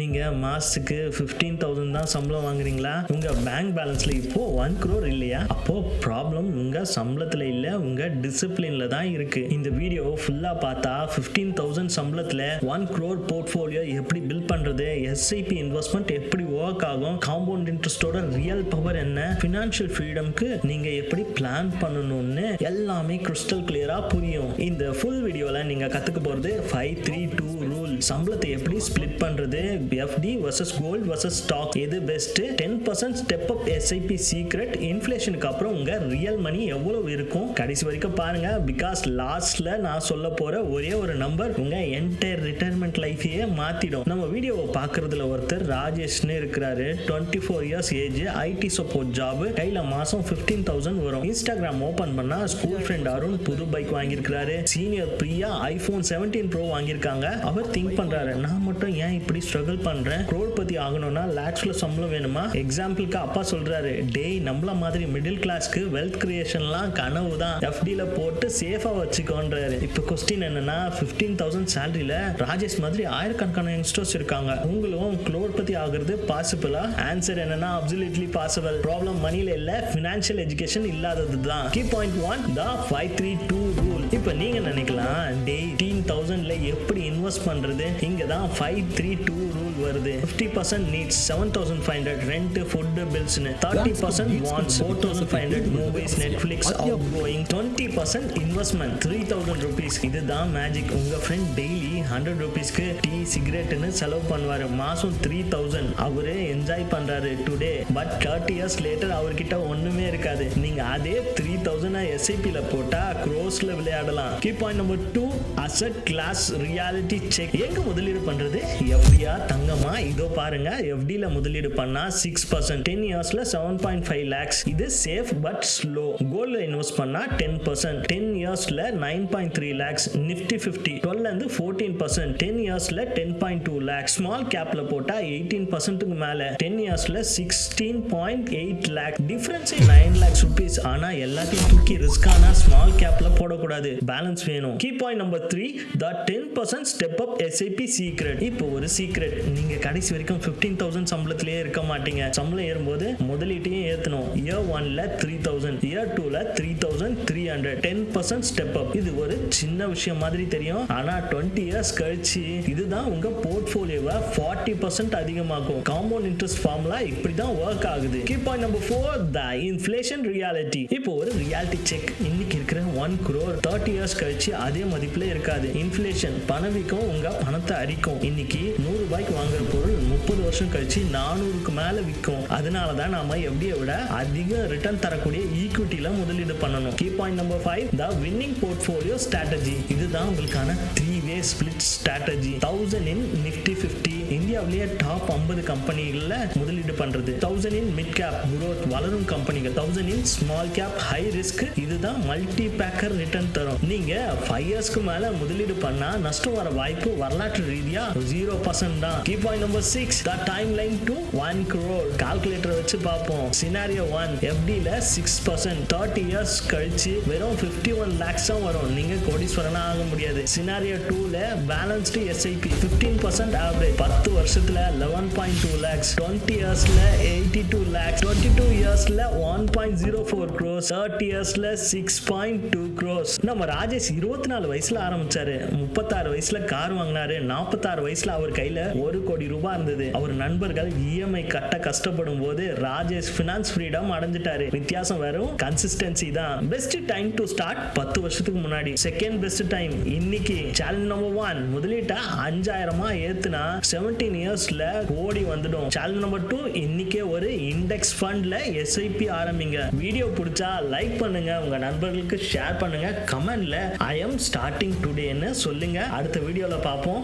நீங்க மாசத்துக்கு 15,000 தான் சம்பளம் வாங்குறீங்களா? உங்க பேங்க் பேலன்ஸ்ல இப்போ 1 crore இல்லையா? அப்போ ப்ராப்ளம் உங்க சம்பளத்துல இல்ல, உங்க டிசிப்ளின்ல தான் இருக்கு. இந்த வீடியோ ஃபுல்லா பார்த்தா 15,000 சம்பளத்துல 1 crore போர்ட்ஃபோலியோ எப்படி பில்ட் பண்றது, SIP இன்வெஸ்ட்மெண்ட் எப்படி ஒர்க் ஆகும், காம்பவுண்ட் இன்ட்ரெஸ்டோட ரியல் பவர் என்ன, ஃபினான்ஷியல் ஃப்ரீடம்க்கு நீங்க எப்படி பிளான் பண்ணணும்னு எல்லாமே கிறிஸ்டல் கிளியரா புரியும். இந்த ஃபுல் வீடியோல நீங்க கத்துக்க போறது 5-3-2 ரூல். சம்பளத்தை எப்படி ஸ்பிளிட் பண்றது, FD versus gold versus stock, எது best, 10% step up SIP secret, இன்ஃப்ளேஷனுக்கு அப்புறம் உங்க ரியல் மணி எவ்வளவு இருக்கும், கடைசி வரைக்கும் பாருங்க. பிகாஸ் லாஸ்ட்ல நான் சொல்ல போற ஒரே ஒரு நம்பர் உங்க என்டையர் ரிட்டையர்மெண்ட் லைஃபையே மாத்திடும். நம்ம வீடியோவை பாக்குறதுல ஒருத்தர் ராஜேஷ்னு இருக்கிறாரு. 24 years age, IT support job, கையில மாசம் 15,000 வரும். இன்ஸ்டாகிராம் ஓபன் பண்ணா ஸ்கூல் ஃப்ரெண்ட் அருண் புது பைக் வாங்கியிருக்கிறாரு. சீனியர் பிரியா iPhone 17 Pro வாங்கியிருக்காங்க. அவர் திங்க் பண்றாரு, நான் மட்டும் ஏன் இப்படி ஸ்ட்ரகிள் பண்றேன், crorepati ஆகணும்னா லாக்ஸ்ல சம்பளம் வேணுமா? எக்ஸாம்பிளுக்கு அப்பா சொல்றாரு, டேய் நம்மள மாதிரி மிடில் கிளாஸ்க்கு வெல்த் கிரியேஷன்லாம் கனவு தான், FDல போட்டு சேஃபா வச்சுக்கோன்றாரு. இப்போ क्वेश्चन என்னன்னா, 15,000 சேலரியில ராஜேஷ் மாதிரி ஆயிரக்கணக்கான யங்ஸ்டர்ஸ் இருக்காங்க. உங்களும் crorepati ஆகிறது பாசிபிளா? ஆன்சர் என்னன்னா, அப்சல்யூட்லி பாசிபிள். ப்ராப்ளம் மணில இல்ல, ஃபினான்ஷியல் எஜுகேஷன் இல்லாதது தான். Key point 1 the 5-3-2 rule. இப்போ நீங்க நினைக்கலாம், டேய் 15,000ல எப்படி இன்வெஸ்ட் பண்றது? இங்க தான் 5-3-2 ரூல் வருது. 50% needs 7,500 rent, food, bills, 30% wants 4,500 movies, Netflix, outgoing, 20% investment 3,000 rupees. இதுதான் மேஜிக். உங்க ஃப்ரெண்ட் டெய்லி 100 rupeesக்கு டீ, சிகரெட்னு செலவு பண்ணுவாரு. மாசம் 3,000 அவரே என்ஜாய் பண்றாரு டுடே. பட் 30 years லேட்டர் அவர்கிட்ட ஒண்ணுமே இருக்காது. நீங்க அதே 3,000 SIPல போட்டா க்ரோஸ்ல விளையாடலாம். Key point number 2 asset class reality check. எங்க முதலீடு பண்றது? FDயா தங்கமா? இதோ பாருங்க, FDல முதலீடு பண்ணா 6%, 10 இயர்ஸ்ல 7.5 lakhs. இது சேஃப் பட் ஸ்லோ. கோல்ட்ல இன்வெஸ்ட் பண்ணா 10%, 10 இயர்ஸ்ல 9.3 lakhs. நிஃப்டி 50 12 இருந்து 14%, 10 இயர்ஸ்ல 10.2 lakhs. ஸ்மால் கேப்ல போட்டா 18%க்கு மேல, 10 இயர்ஸ்ல 16.8 lakh. Difference 9 lakhs rupees. ஆனா எல்லாத்தையும் தூக்கி ரிஸ்கான ஸ்மால் கேப்ல போடக்கூடாது, பேலன்ஸ் வேணும். Key point number 3 the 10% step up SIP secret. இப்போ ஒரு சீக்ரெட், நீங்க கடைசி வரைக்கும் 15,000 சம்பளத்திலேயே இருக்க மாட்டீங்க. சம்பளம் ஏறும்போது முதலீட்டையும் ஏத்தணும். இயர் 1ல 3,000, இயர் 2ல 3,300, 10% ஸ்டெப் அப். இது ஒரு சின்ன விஷயம் மாதிரி தெரியும், ஆனா 20 இயர்ஸ் கழிச்சு இதுதான் உங்க போர்ட்ஃபோலியோவை 40% அதிகமாக்கும். காம்பவுண்ட் இன்ட்ரெஸ்ட் ஃபார்முலா இப்படி தான் ஒர்க் ஆகுது. Key point number 4 the inflation reality. இப்போ ஒரு ரியாலிட்டி செக். இன்னைக்கு இருக்கிற 1 crore 30 இயர்ஸ் கழிச்சு அதே மதிப்புல இருக்காது. இன்ஃப்ளேஷன் பணவீக்கம் உங்க பணத்தை அரிக்கும். இன்னைக்கு 100 ரூபாய்க்கு வாங்குற பொருள் 30 வருஷம் கழிச்சு 400க்கு மேல விற்கும். அதனாலதான் நாம FDயை விட அதிக ரிட்டர்ன் தரக்கூடிய ஈக்விட்டில முதலீடு பண்ணணும். Key point number 5 the winning portfolio strategy. இதுதான் உங்களுக்கான 3-way split strategy. 1000 in Nifty 50, இந்தியாவிலேயே டாப் 50 கம்பெனிகள்ல முதலீடு பண்றது. 1000 in mid cap growth, வளரும் கம்பெனிகள். 1000 in small cap high risk, இதுதான் மல்டி பேக்கர் ரிட்டர்ன் தரும். நீங்க 5 இயர்ஸ்க்கு மேல முதலீடு பண்ணா நஷ்டம் வர வாய்ப்பு வரலாற்று ரீதியா 0% தான். Key point number 6 the timeline to 1 crore. Calculator வச்சு பார்ப்போம். சினாரியோ 1 FDல 6%, 30 இயர்ஸ் கழிச்சு வெறும் 51 lakhs தான் வரும். நீங்க கோடீஸ்வரனா ஆக முடியாது. சினாரியோ 2ல பேலன்ஸ்டு SIP 15% ஆவரேஜ், 10 வருஷத்துல 11.2 lakhs, 20 இயர்ஸ்ல 82 lakhs, 22 இயர்ஸ்ல 1.04 crores, 30 இயர்ஸ்ல 6.2 crores. நம்ம ராஜேஷ் 24 வயசுல ஆரம்பிச்சாரு, 36 வயசுல கார் வாங்கினாரு, 46 வயசுல அவர் கையில 1 கோடி ரூபாய் இருந்தது. அவர் நண்பர்கள் EMI கட்ட கஷ்டப்படும் போது ராஜேஷ் பினான்ஸ் ஃப்ரீடம் அடைஞ்சிட்டாரு. வித்தியாசம் வெறும் கன்சிஸ்டன்சி தான். பெஸ்ட் டைம் டு ஸ்டார்ட் 10 வருஷத்துக்கு முன்னாடி. செகண்ட் பெஸ்ட் டைம் இன்னைக்கு. சேலஞ்ச் நம்பர் 1 முதலீட்டை 5000 ஏத்துனா 17 இயர்ஸ்ல கோடி வந்துடும். சேலஞ்ச் நம்பர் 2 இன்னைக்கே ஒரு இண்டெக்ஸ் ஃபண்ட்ல SIP ஆரம்பிங்க. வீடியோ பிடிச்சா லைக் பண்ணுங்க, உங்க நண்பர்களுக்கு ஷேர் பண்ணுங்க, கமெண்ட்ல I am starting today ன்னு சொல்லுங்க. அடுத்த வீடியோல பார்ப்போம்.